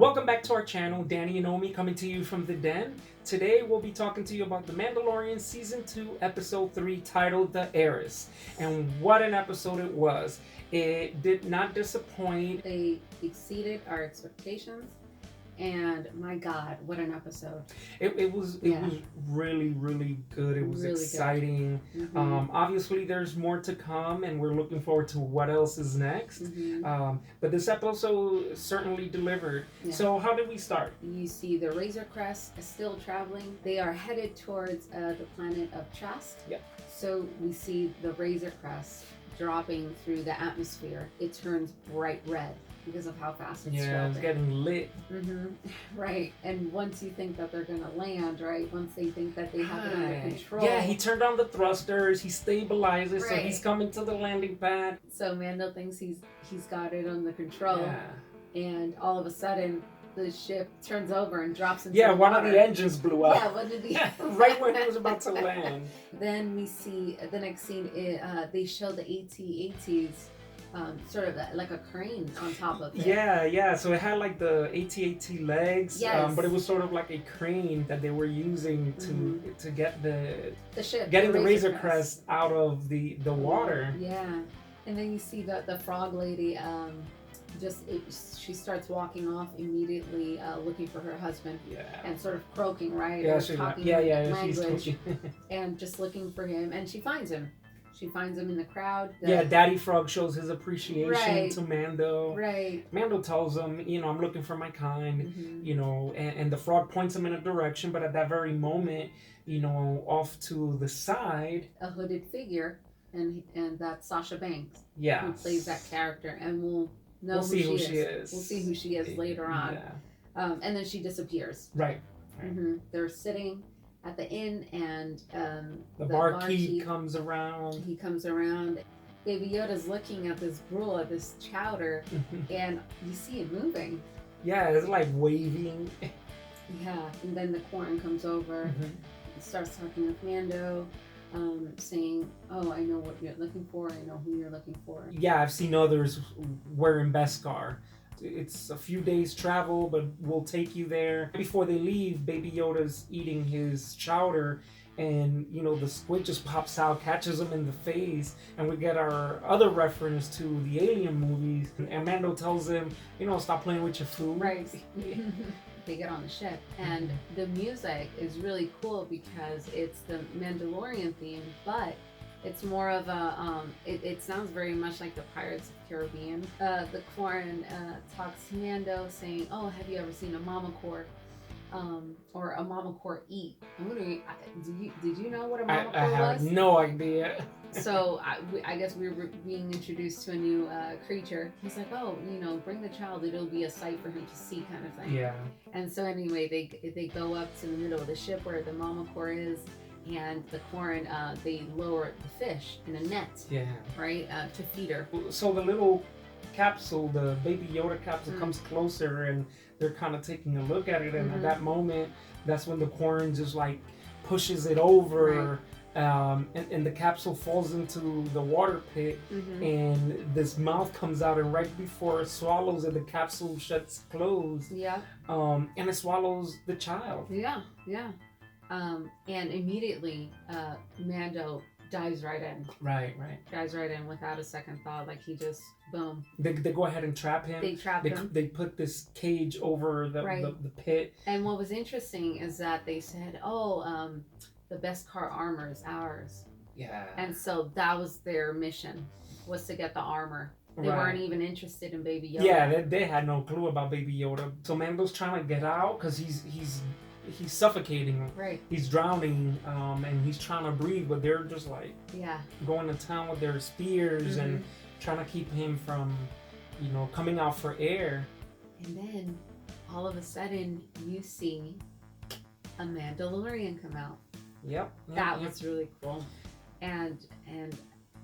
Welcome back to our channel, Danny and Omi coming to you from the den. Today we'll be talking to you about the Mandalorian Season 2, Episode 3, titled The Heiress. And what an episode it was. It did not disappoint. They exceeded our expectations. And my God, what an episode. It was really, really good. It was really exciting. Mm-hmm. Obviously, there's more to come, and we're looking forward to what else is next. Mm-hmm. But this episode certainly delivered. Yeah. So how did we start? You see the Razor Crest is still traveling. They are headed towards the planet of Trask. Yeah. So we see the Razor Crest dropping through the atmosphere. It turns bright red because of how fast it's dropping. It's getting lit. Mm-hmm. Right. And once you think that they're going to land, right? Once they think that they have it under control. Yeah, he turned on the thrusters. He stabilizes, so he's coming to the landing pad. So Mando thinks he's got it under control. Yeah. And all of a sudden, the ship turns over and drops into the water. One of the engines blew up. Yeah, one of the... right when he was about to land. Then we see, the next scene, they show the AT-ATs sort of like a crane on top of it. Yeah. So it had like the AT-AT legs, yes. But it was sort of like a crane that they were using to get the ship, getting the Razor Crest out of the water. Yeah, and then you see the frog lady. She starts walking off immediately, looking for her husband, and sort of croaking, right? Yeah, language, and just looking for him, and she finds him. She finds him in the crowd. Daddy Frog shows his appreciation to Mando. Right. Mando tells him, I'm looking for my kind, and the frog points him in a direction, but at that very moment, off to the side, a hooded figure, and that's Sasha Banks. Yeah. Who plays that character, and we'll see who she is. We'll see who she is later on. Yeah. And then she disappears. Right. Mm-hmm. They're sitting at the inn, and the barkeep comes around. He comes around. Baby Yoda's looking at this gruel, at this chowder, and you see it moving. Yeah, it's like waving. Yeah, and then the Quarren comes over, and starts talking with Mando, saying, "Oh, I know what you're looking for. I know who you're looking for." Yeah, I've seen others wearing Beskar. It's a few days travel, but we'll take you there. Before they leave, Baby Yoda's eating his chowder, and the squid just pops out, catches him in the face, and we get our other reference to the Alien movies. And Mando tells him, stop playing with your food. Right. They get on the ship, and the music is really cool because it's the Mandalorian theme, but it's more of a, it sounds very much like the Pirates of the Caribbean. The Quarren talks to Mando saying, "Oh, have you ever seen a mama core, or a mama core eat?" I'm wondering, did you know what a mama core was? I have no idea. So I guess we were being introduced to a new creature. He's like, "Oh, bring the child. It'll be a sight for him to see," kind of thing. Yeah. And so anyway, they go up to the middle of the ship where the mama core is. And the Quarren, they lower the fish in a net, right, to feed her. So the little capsule, the Baby Yoda capsule, comes closer, and they're kind of taking a look at it. And at that moment, that's when the Quarren just like pushes it over, and the capsule falls into the water pit, and this mouth comes out, and right before it swallows it, the capsule shuts closed. Yeah. And it swallows the child. Yeah. And immediately, Mando dives right in. Right. Dives right in without a second thought. Like he just, boom. They go ahead and trap him. They trap him. They put this cage over the pit. And what was interesting is that they said, the Beskar armor is ours. Yeah. And so that was their mission, was to get the armor. They weren't even interested in Baby Yoda. Yeah, they had no clue about Baby Yoda. So Mando's trying to get out because he's suffocating. Right. He's drowning, and he's trying to breathe, but they're just like going to town with their spears and trying to keep him from, coming out for air. And then all of a sudden you see a Mandalorian come out. Yep. That was really cool. And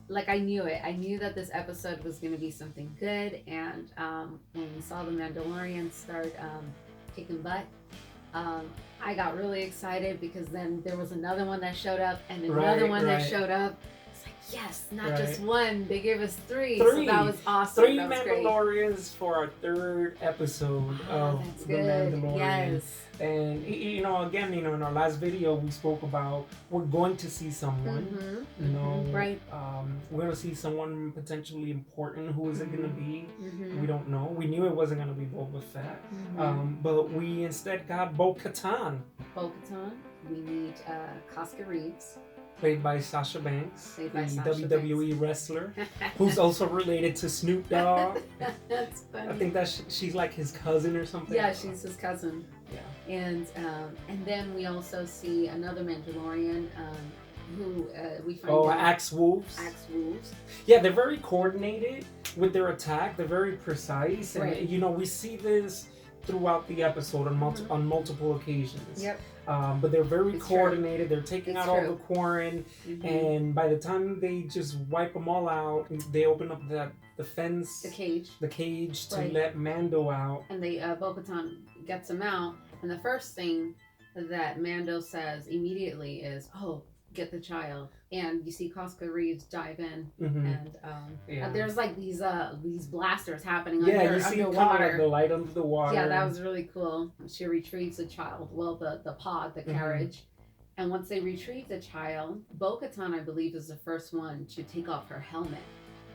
like I knew it. I knew that this episode was going to be something good. And when we saw the Mandalorians start kicking butt, I got really excited because then there was another one that showed up and another one that showed up. It's like, Yes, not Right. just one. They gave us three. Three. So that was awesome. Three That was great. Mandalorians for our third episode of That's The good. Mandalorian. Yes. And again, in our last video we spoke about we're going to see someone. Right. We're gonna see someone potentially important. Who is it gonna be? Mm-hmm. We don't know. We knew it wasn't gonna be Boba Fett, but we instead got Bo Katan, Bo Katan. We need Casca Reeves. played by Sasha Banks, Played by the Sasha WWE wrestler, who's also related to Snoop Dogg. That's funny. I think that she's like his cousin or something. Yeah, she's his cousin. Yeah. And then we also see another Mandalorian who we find Oh, out. Axe Wolves. Axe Wolves. Yeah, they're very coordinated with their attack. They're very precise, and Right. we see this throughout the episode on multiple occasions. Yep. But they're very It's coordinated. They're taking It's out all true. the Quarren, Mhm. and by the time they just wipe them all out, they open up the fence, The cage. to Right. let Mando out. And they Bo-Katan gets him out, and the first thing that Mando says immediately is, "Oh, get the child." And you see Casca Reeves dive in, and Yeah. there's like these blasters happening Yeah, you see kind of underwater. like the light under the water. Yeah, that was really cool. She retrieves the child, well, the pod, the carriage. And once they retrieve the child, Bo-Katan, I believe, is the first one to take off her helmet.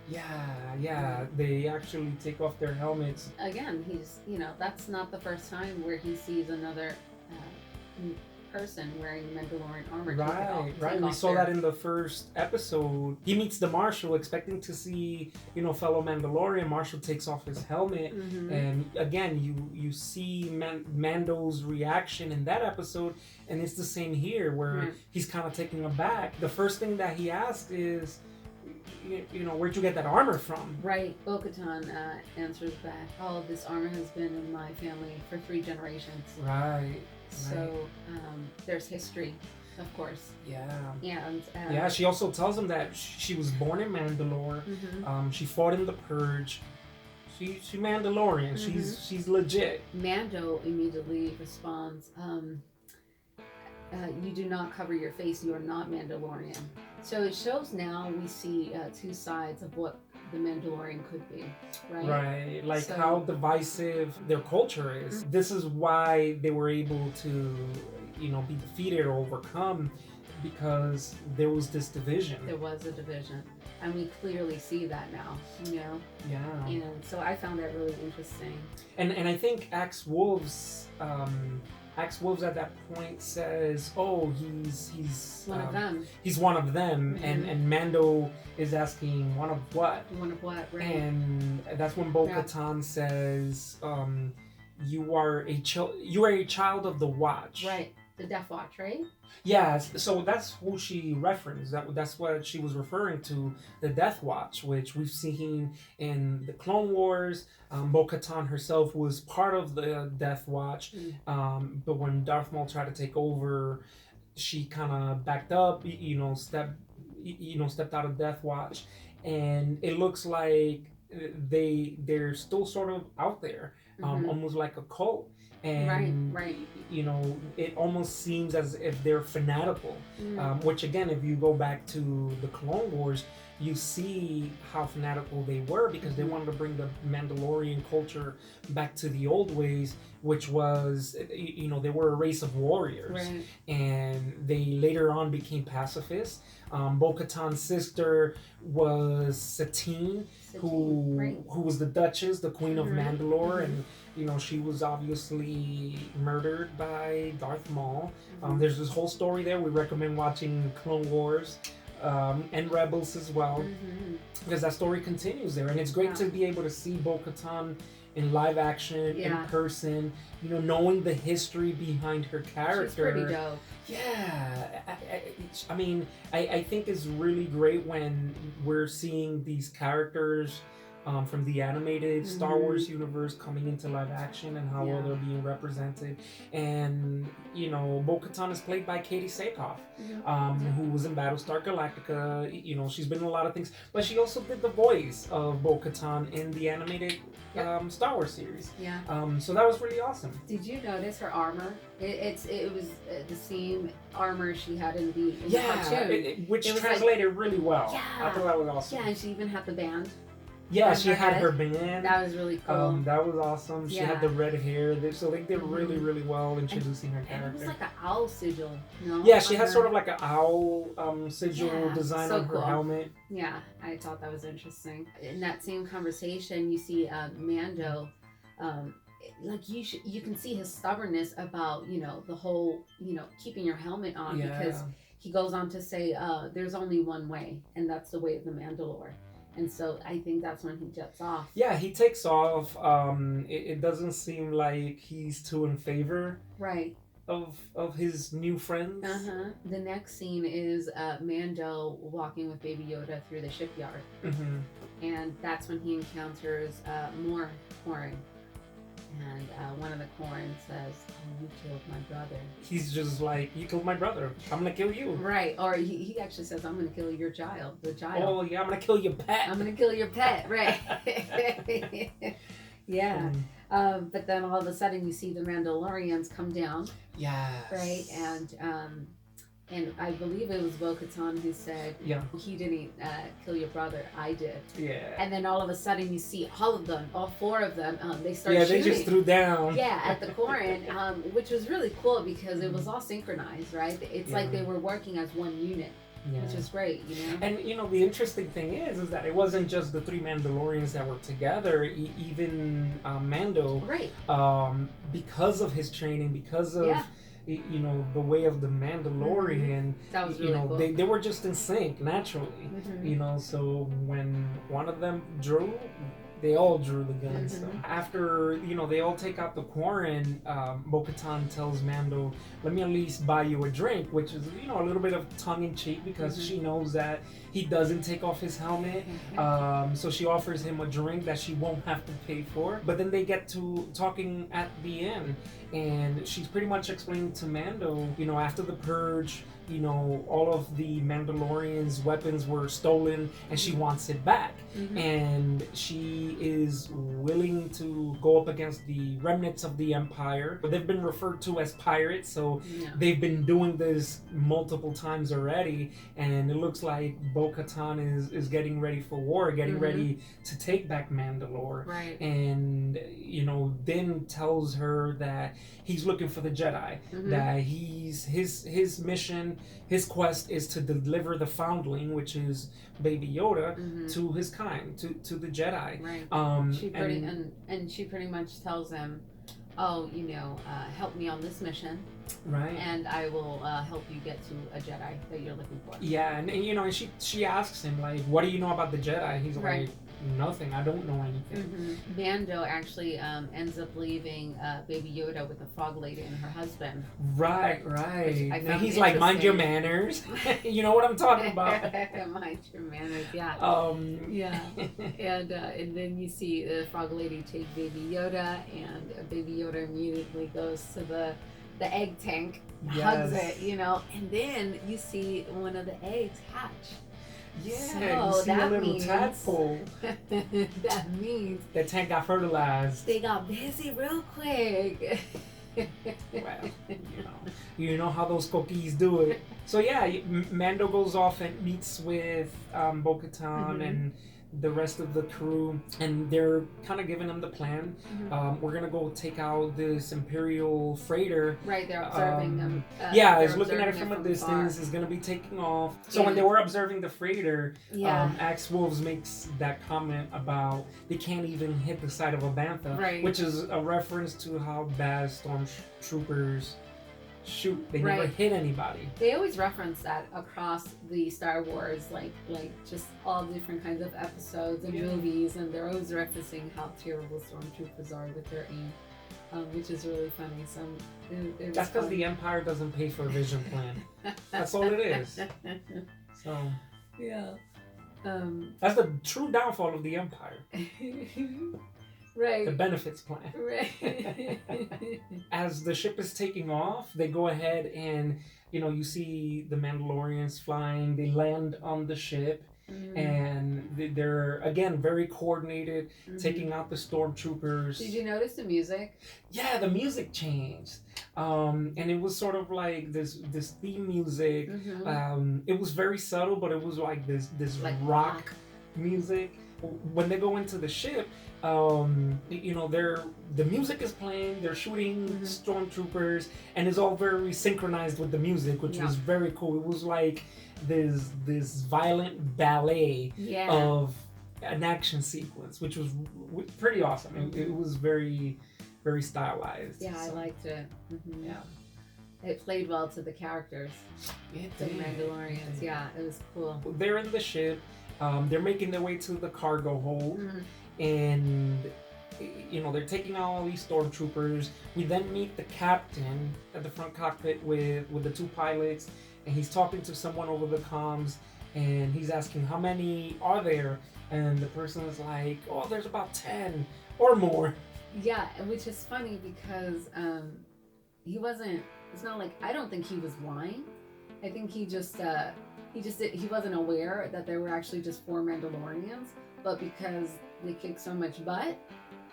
Yeah. They actually take off their helmets. Again, he's, that's not the first time where he sees another person wearing Mandalorian armor. Right. We saw that in the first episode. He meets the Marshal, expecting to see, fellow Mandalorian. Marshal takes off his helmet, and again, you see Mando's reaction in that episode, and it's the same here, where he's kind of taken aback. The first thing that he asks is, where'd you get that armor from? Right. Bo-Katan answers back, "Oh, this armor has been in my family for 3 generations." Right. So there's history, of course. Yeah. And She also tells him that she was born in Mandalore. She fought in the Purge. She's Mandalorian. She's legit. Mando immediately responds, "You do not cover your face. You are not Mandalorian." So it shows now we see 2 sides of what the Mandalorian could be, right? Right, like So- how divisive their culture is. This is why they were able to, be defeated or overcome, because there was this division. There was a division, and we clearly see that now, Yeah. And so I found that really interesting. And I think Axe Wolves at that point says, "Oh, he's One of them. He's one of them," and Mando is asking, "One of what?" One of what, right? And that's when Bo Katan says, "You are a child of the Watch." Right. The Death Watch, right? Yeah, so that's who she referenced. That's what she was referring to, the Death Watch, which we've seen in the Clone Wars. Bo Katan herself was part of the Death Watch, but when Darth Maul tried to take over, she kind of backed up, stepped out of Death Watch, and it looks like they're still sort of out there, almost like a cult. And right. It almost seems as if they're fanatical, which again, if you go back to the Clone Wars, you see how fanatical they were, because they wanted to bring the Mandalorian culture back to the old ways, which was, they were a race of warriors, Right. and they later on became pacifists. Bo-Katan's sister was Satine, who was the Duchess, the Queen of Mandalore, and she was obviously murdered by Darth Maul. There's this whole story there. We recommend watching Clone Wars and Rebels as well, because that story continues there, and it's great to be able to see Bo-Katan in live action, in person, knowing the history behind her character. She's pretty dope. Yeah, I mean, I think it's really great when we're seeing these characters from the animated Star Wars universe coming into live action and how well they're being represented. And, you know, Bo Katan is played by Katie Sackhoff, who was in Battlestar Galactica. You know, she's been in a lot of things, but she also did the voice of Bo Katan in the animated Star Wars series. Yeah. So that was really awesome. Did you notice her armor? It was the same armor she had in the cartoon. Which translated really well. Yeah. I thought that was awesome. Yeah, and she even had the band. Yeah, she had her band. That was really cool. That was awesome. She had the red hair. So they did really, really well introducing her character. And it was like an owl sigil, no? Yeah, she has sort of like an owl sigil design on her helmet. Yeah, I thought that was interesting. In that same conversation, you see Mando, like you can see his stubbornness about, you know, the whole, you know, keeping your helmet on because he goes on to say there's only one way, and that's the way of the Mandalore. And so I think that's when he jets off. Yeah, he takes off. It doesn't seem like he's too in favor of his new friends. The next scene is Mando walking with Baby Yoda through the shipyard. And that's when he encounters more Quarren. And one of the Quarren says, "Oh, you killed my brother." He's just like, "You killed my brother. I'm gonna kill you." Right. Or he actually says, "I'm gonna kill your child. The child." Oh yeah, I'm gonna kill your pet. I'm gonna kill your pet. Right. Yeah. But then all of a sudden you see the Mandalorians come down. Yes. Right. And I believe it was Bo Katan who said, he didn't kill your brother, I did. Yeah. And then all of a sudden you see all of them, all four of them, they start shooting. Yeah, they just threw down. Yeah, at the Quarren, which was really cool because it was all synchronized, right? It's like they were working as one unit. Which is great, you know. And you know, the interesting thing is that it wasn't just the three Mandalorians that were together. Even Mando, because of his training, because of you know, the way of the Mandalorian, that was really cool. they were just in sync naturally. You know, so when one of them drew, they all drew the guns. So after, you know, they all take out the Quarren, Bo Katan tells Mando, "Let me at least buy you a drink," which is, you know, a little bit of tongue-in-cheek because she knows that he doesn't take off his helmet. So she offers him a drink that she won't have to pay for. But then they get to talking at the end, and she's pretty much explaining to Mando, you know, after the purge, you know, all of the Mandalorians' weapons were stolen and she wants it back. And she is willing to go up against the remnants of the Empire. They've been referred to as pirates, so they've been doing this multiple times already, and it looks like Bo Katan is getting ready for war, getting ready to take back Mandalore. Right. And, you know, Din tells her that he's looking for the Jedi, that his mission, his quest is to deliver the foundling, which is Baby Yoda, to his kind, to the Jedi. Right. She pretty much tells him, "Oh, you know, help me on this mission, right? And I will help you get to a Jedi that you're looking for." Yeah, and you know, and she asks him, like, "What do you know about the Jedi?" He's like, "Nothing. I don't know anything." Mando actually ends up leaving Baby Yoda with the Frog Lady and her husband. Right. And he's like, "Mind your manners." You know what I'm talking about. Mind your manners, yeah. And then you see the Frog Lady take Baby Yoda, and Baby Yoda immediately goes to the egg tank, hugs it, you know, and then you see one of the eggs hatch. Yeah, so you see a little tadpole. That means the tank got fertilized. They got busy real quick. Well, you know how those cookies do it. So yeah, Mando goes off and meets with Bo Katan and the rest of the crew, and they're kind of giving them the plan. We're gonna go take out this Imperial freighter. Right, they're observing them. I was looking at it from a distance. It's gonna be taking off. So when they were observing the freighter, Axe Wolves makes that comment about they can't even hit the side of a bantha, which is a reference to how bad stormtroopers shoot. They never hit anybody. They always reference that across the Star Wars, like just all different kinds of episodes and movies, and they're always referencing how terrible stormtroopers are with their aim, which is really funny. So that's because the Empire doesn't pay for a vision plan. That's all it is. So That's the true downfall of the Empire. Right. The benefits plan. Right. As the ship is taking off, they go ahead and, you see the Mandalorians flying. They land on the ship. And they're, again, very coordinated, taking out the stormtroopers. Did you notice the music? Yeah, the music changed. And it was sort of like this theme music. It was very subtle, but it was like this like rock music. When they go into the ship, the music is playing, they're shooting stormtroopers, and it's all very synchronized with the music, which was very cool. It was like this violent ballet of an action sequence, which was pretty awesome. It was very, very stylized. Yeah, so. I liked it. Yeah. It played well to the characters. The Mandalorians. Yeah, it was cool. They're in the ship. They're making their way to the cargo hold, and they're taking out all these stormtroopers. We then meet the captain at the front cockpit with the two pilots, and he's talking to someone over the comms, and he's asking how many are there, and the person is like, "Oh, there's about 10 or more." Yeah, which is funny because he wasn't. It's not like I don't think he was lying. I think he wasn't aware that there were actually just 4 Mandalorians, but because they kicked so much butt.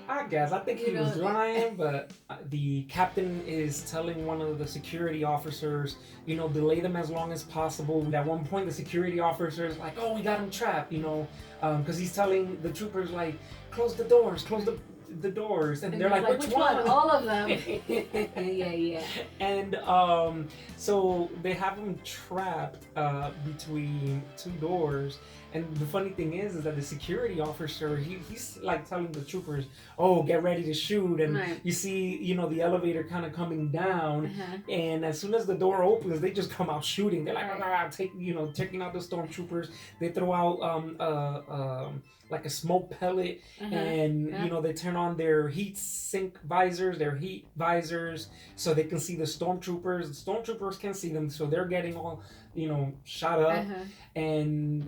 I guess. I think he was lying, but the captain is telling one of the security officers, delay them as long as possible. At one point, the security officer is like, "Oh, we got him trapped," because he's telling the troopers, like, "Close the doors, close the doors," and they're like, which one? All of them. Yeah. And so they have him trapped between 2 doors. And the funny thing is that the security officer, he's like telling the troopers, "Oh, get ready to shoot." And you see, the elevator kind of coming down. And as soon as the door opens, they just come out shooting. They're like, taking out the stormtroopers. They throw out like a smoke pellet, and they turn on their heat visors, so they can see the stormtroopers. The stormtroopers can see them, so they're getting all shot up. And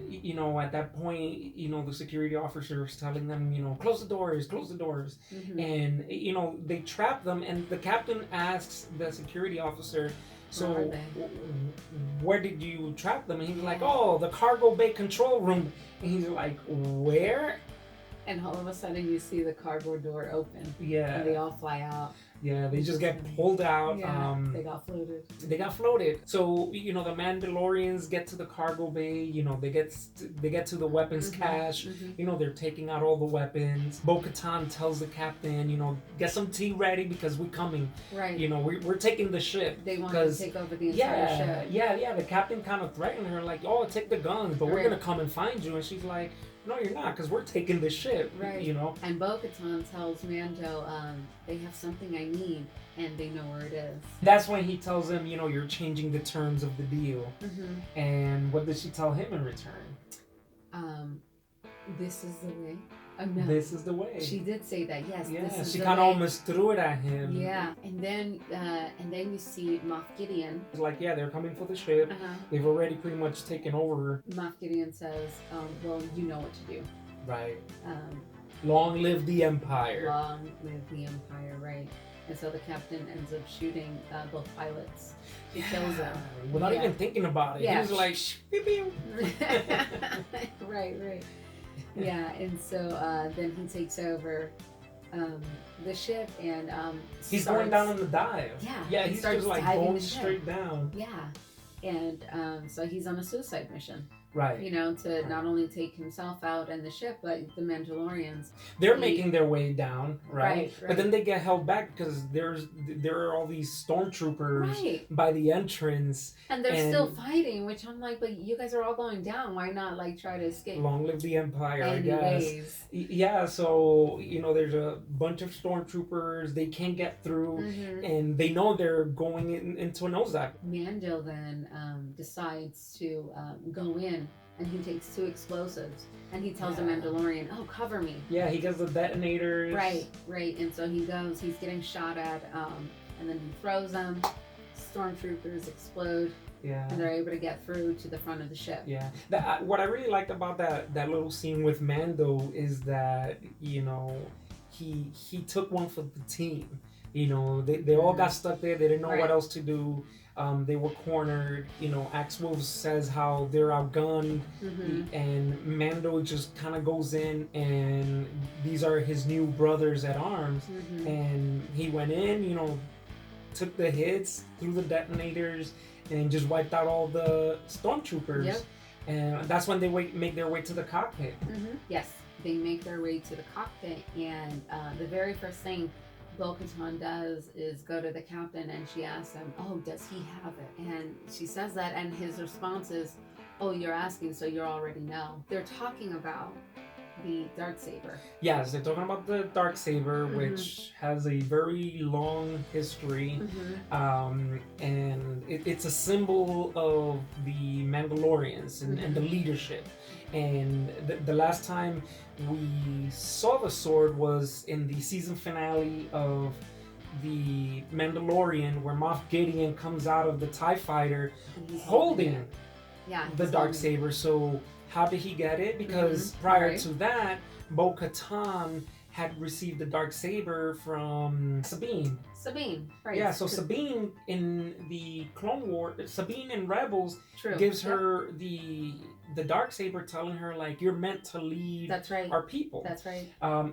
at that point, the security officer is telling them, close the doors. And they trap them, and the captain asks the security officer, "So where did you trap them?" And he's like, "Oh, the cargo bay control room." And he's like, "Where?" And all of a sudden you see the cargo door open. Yeah. And they all fly out. Yeah, they just get pulled out. Yeah, they got floated. So, the Mandalorians get to the cargo bay, they get to the weapons cache, they're taking out all the weapons. Bo Katan tells the captain, get some tea ready because we're coming. Right. We're taking the ship. They want to take over the entire ship. Yeah, the captain kind of threatened her, like, "Oh, take the guns, but we're going to come and find you." And she's like, "No, you're not, because we're taking the ship." Right. And Bo Katan tells Mando, they have something I need, and they know where it is. That's when he tells him, "You're changing the terms of the deal." And what does she tell him in return? This is the way. No. This is the way. She did say that, yes. Yeah, this is she the kind of way. almost threw it at him. Yeah, and then you see Moff Gideon. It's like, they're coming for the ship. They've already pretty much taken over. Moff Gideon says, "Well, you know what to do." Right. Long live the Empire. Long live the Empire, right. And so the captain ends up shooting both pilots. He kills them. Without even thinking about it. Yeah. He was like, pew, pew. Right. Yeah, and so then he takes over the ship and he's going down on the dive. Yeah, he's just like going straight down. Yeah, and so he's on a suicide mission. Right. To not only take himself out and the ship, but the Mandalorians. They're making their way down, right? But then they get held back because there are all these stormtroopers by the entrance. And they're still fighting, which I'm like, but you guys are all going down. Why not try to escape? Long live the Empire, I guess. Yeah, so, there's a bunch of stormtroopers. They can't get through, and they know they're going into a nosedive. Mando then decides to go in, and he takes 2 explosives, and he tells the Mandalorian, "Oh, cover me." Yeah, he gets the detonators. Right. And so he goes, he's getting shot at, and then he throws them, stormtroopers explode. Yeah. And they're able to get through to the front of the ship. Yeah. What I really liked about that little scene with Mando is that, you know, he took one for the team. You know, they all got stuck there. They didn't know what else to do. They were cornered. You know, Axe Wolf says how they're outgunned, and Mando just kind of goes in, and these are his new brothers at arms, and he went in, you know, took the hits, threw the detonators, and just wiped out all the stormtroopers. Yep. And that's when they make their way to the cockpit. Yes, they make their way to the cockpit, and the very first thing Bo Katan does is go to the captain, and she asks him, "Oh, does he have it?" And she says that, and his response is, "Oh, you're asking, so you already know." They're talking about the Darksaber. Yes, they're talking about the Darksaber, which has a very long history, and it's a symbol of the Mandalorians and the leadership. And the last time we saw the sword was in the season finale of the Mandalorian, where Moff Gideon comes out of the TIE fighter holding the Darksaber. So how did he get it? Because prior to that, Bo Katan had received the Darksaber from Sabine. Right. Yeah, so Sabine in the Clone War, Sabine in Rebels gives her the Darksaber, telling her, like, you're meant to lead our people. That's right.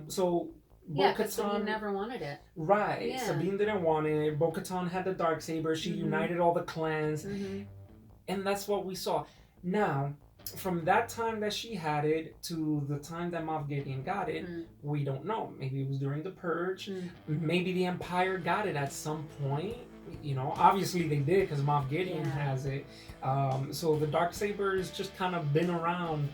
So because Sabine never wanted it. Right. Yeah. Sabine didn't want it. Bo Katan had the Darksaber. She united all the clans. And that's what we saw. Now, from that time that she had it to the time that Moff Gideon got it, we don't know. Maybe it was during the Purge. Maybe the Empire got it at some point. You know, obviously they did, because Moff Gideon has it. So the Darksaber has just kind of been around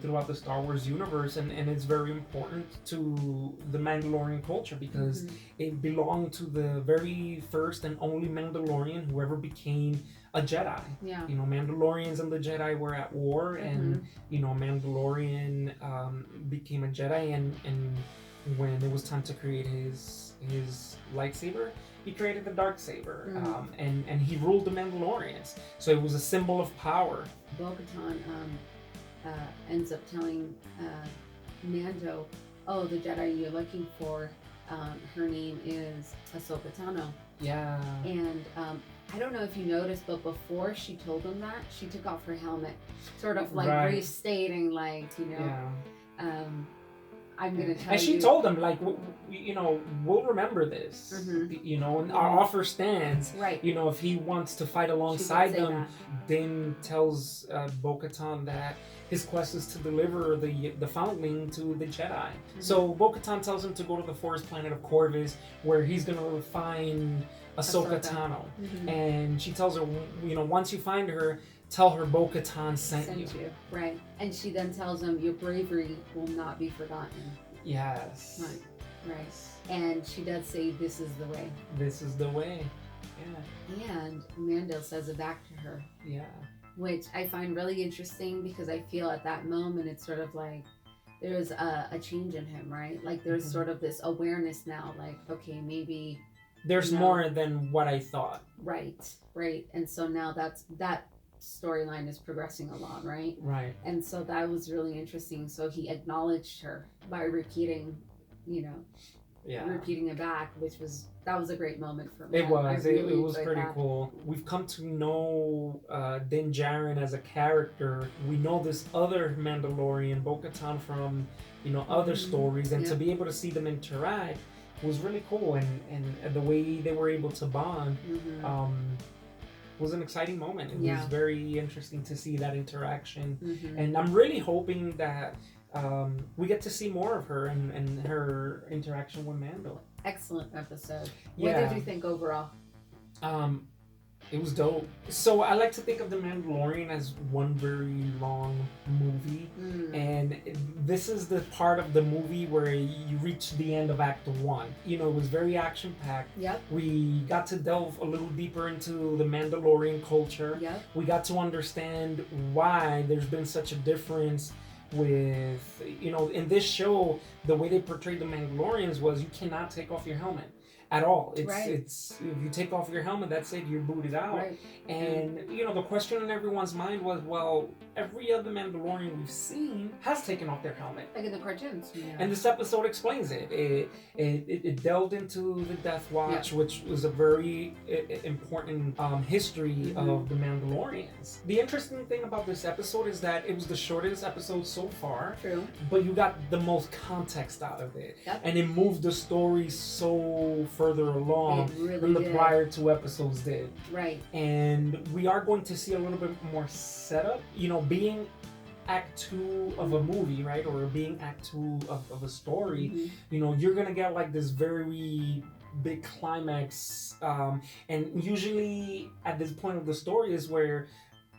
throughout the Star Wars universe, and it's very important to the Mandalorian culture, because it belonged to the very first and only Mandalorian who ever became a Jedi. Yeah. You know, Mandalorians and the Jedi were at war, and you know, Mandalorian became a Jedi, and when it was time to create his lightsaber, he created the Darksaber, and he ruled the Mandalorians. So it was a symbol of power. Bo Katan ends up telling Mando, "Oh, the Jedi you're looking for, her name is Ahsoka Tano." Yeah. And I don't know if you noticed, but before she told him that, she took off her helmet, sort of like restating, like, you know, I'm gonna tell you. And she told him, like, you know, we'll remember this. You know, and our offer stands. Right. You know, if he wants to fight alongside them, then tells Bo Katan that his quest is to deliver the foundling to the Jedi. So Bo Katan tells him to go to the forest planet of Corvus, where he's gonna find Ahsoka Tano. And she tells her, you know, once you find her, tell her Bo Katan sent you. Right. And she then tells him, your bravery will not be forgotten. Yes. Right. And she does say, this is the way. This is the way. Yeah. And Mando says it back to her. Yeah. Which I find really interesting, because I feel at that moment it's sort of like there's a change in him, right? Like there's sort of this awareness now, like, okay, maybe there's more than what I thought. Right. And so now that storyline is progressing along, right? Right. And so that was really interesting. So he acknowledged her by repeating, you know, repeating it back, that was a great moment for me. It was. It was pretty cool. We've come to know Din Djarin as a character. We know this other Mandalorian, Bo Katan, from, you know, other stories, and to be able to see them interact was really cool, and the way they were able to bond was an exciting moment. It was very interesting to see that interaction, and I'm really hoping that we get to see more of her and her interaction with Mando. Excellent episode. What did you think overall? It was dope. So I like to think of The Mandalorian as one very long movie. And this is the part of the movie where you reach the end of Act 1. You know, it was very action-packed. Yep. We got to delve a little deeper into the Mandalorian culture. Yep. We got to understand why there's been such a difference with, you know, in this show, the way they portrayed the Mandalorians was you cannot take off your helmet. at all. Right. It's if you take off your helmet, that's it. You're booted out. Right. And you know, the question in everyone's mind was, well, every other Mandalorian we've seen has taken off their helmet. Like in the cartoons. Yeah. And this episode explains it. It delved into the Death Watch, which was a very important history of the Mandalorians. The interesting thing about this episode is that it was the shortest episode so far. True. But you got the most context out of it. Yep. And it moved the story so further along than the prior 2 episodes did. Right. And we are going to see a little bit more setup. You know, being act 2 of a movie, right? Or being act 2 of a story, you know, you're gonna get like this very big climax. And usually at this point of the story is where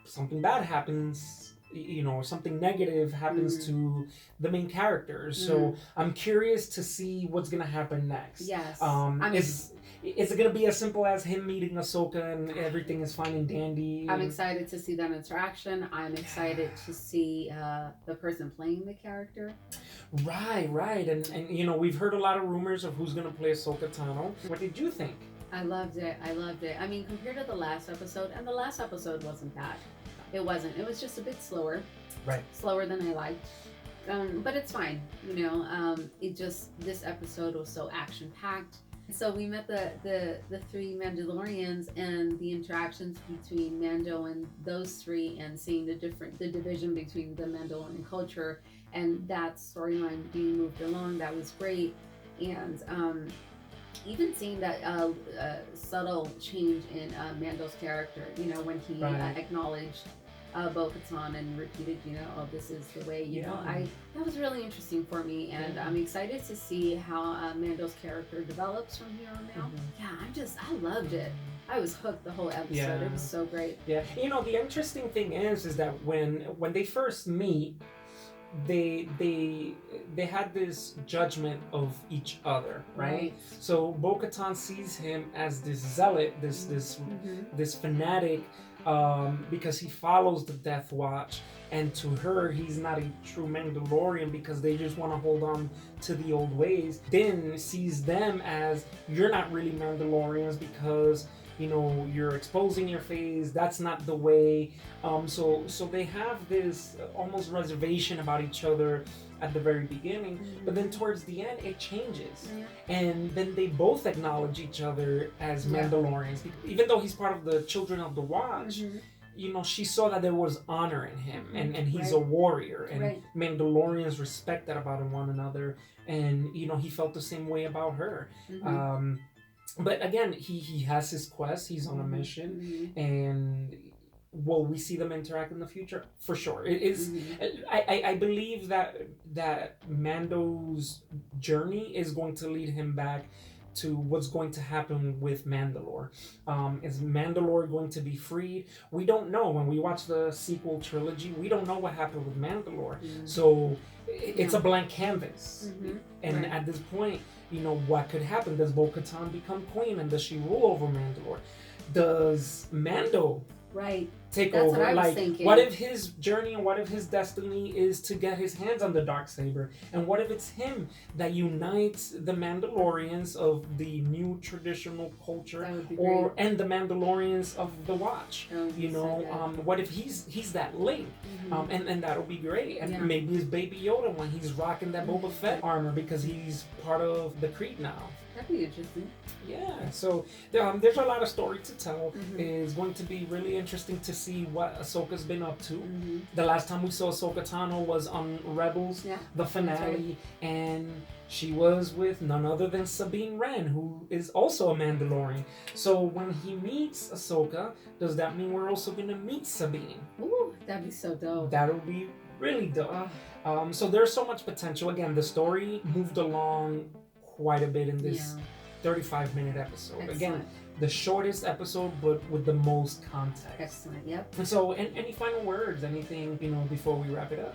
something bad happens, you know, something negative happens to the main characters. So I'm curious to see what's gonna happen next. Yes. Is it gonna be as simple as him meeting Ahsoka and everything is fine and dandy? I'm excited to see that interaction. I'm excited to see the person playing the character. Right. And you know, we've heard a lot of rumors of who's gonna play Ahsoka Tano. What did you think? I loved it. I mean, compared to the last episode, and the last episode wasn't bad. It wasn't. It was just a bit slower. Right. Slower than I liked. But it's fine. You know, this episode was so action-packed. So we met the 3 Mandalorians and the interactions between Mando and those 3, and seeing the division between the Mandalorian culture and that storyline being moved along. That was great. And even seeing that subtle change in Mando's character, you know, when he acknowledged Bo Katan and repeated, you know, oh, this is the way, you know, that was really interesting for me, and I'm excited to see how Mando's character develops from here on out. I loved it. I was hooked the whole episode. It was so great. Yeah, you know, the interesting thing is that when they first meet, they had this judgment of each other, right? So Bo Katan sees him as this zealot, this fanatic, because he follows the Death Watch, and to her he's not a true Mandalorian because they just want to hold on to the old ways. Din sees them as, you're not really Mandalorians because, you know, you're exposing your face, that's not the way. So they have this almost reservation about each other at the very beginning, but then towards the end it changes, and then they both acknowledge each other as Mandalorians. Even though he's part of the Children of the Watch, you know, she saw that there was honor in him, and he's a warrior, and Mandalorians respect that about one another, and you know, he felt the same way about her. But again, he has his quest, he's on a mission, and will we see them interact in the future? For sure. It is. I believe that Mando's journey is going to lead him back to what's going to happen with Mandalore. Is Mandalore going to be freed? We don't know. When we watch the sequel trilogy, we don't know what happened with Mandalore. So it's a blank canvas. And at this point, you know, what could happen? Does Bo Katan become queen, and does she rule over Mandalore? Does Mando take That's over? what I was Like, thinking. what if his journey and what if his destiny is to get his hands on the Darksaber? And what if it's him that unites the Mandalorians of the new traditional culture, and the Mandalorians of the Watch? You know, what if he's that link? And that'll be great. And maybe it's Baby Yoda when he's rocking that Boba Fett armor because he's part of the Creed now. That'd be interesting. Yeah, so there's a lot of story to tell. It's going to be really interesting to see what Ahsoka's been up to. The last time we saw Ahsoka Tano was on Rebels, the finale, and she was with none other than Sabine Wren, who is also a Mandalorian. So when he meets Ahsoka, does that mean we're also going to meet Sabine? Ooh, that'd be so dope. That'll be really dope. So there's so much potential. Again, the story moved along quite a bit in this 35-minute episode. Excellent. Again, the shortest episode, but with the most context. Excellent. Yep. And so, any final words? Anything, you know, before we wrap it up?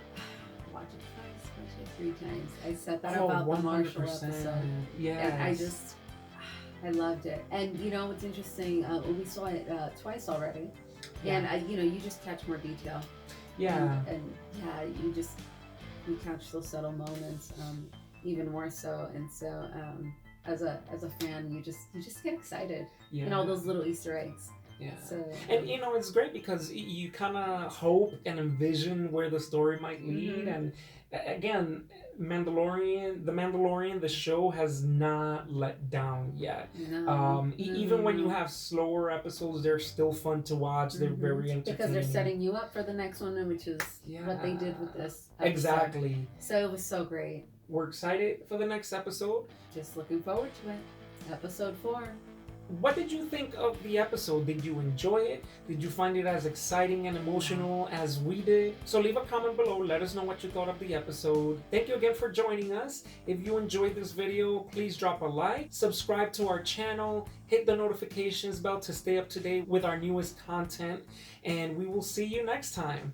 Watch it twice. Watch it 3 times. I said that about the Marshall episode. Yeah. I loved it. And you know what's interesting? We saw it twice already, and you know, you just catch more detail. Yeah. And you catch those subtle moments even more so. And so as a fan, you just get excited. Yeah. And all those little Easter eggs. Yeah. So, and you know, it's great because you kind of hope and envision where the story might lead. And again, the Mandalorian, the show has not let down yet. No. Even when you have slower episodes, they're still fun to watch. They're very entertaining. Because they're setting you up for the next one, which is what they did with this episode. Exactly. So it was so great. We're excited for the next episode. Just looking forward to it. Episode 4. What did you think of the episode? Did you enjoy it? Did you find it as exciting and emotional as we did? So leave a comment below. Let us know what you thought of the episode. Thank you again for joining us. If you enjoyed this video, please drop a like, subscribe to our channel, hit the notifications bell to stay up to date with our newest content, and we will see you next time.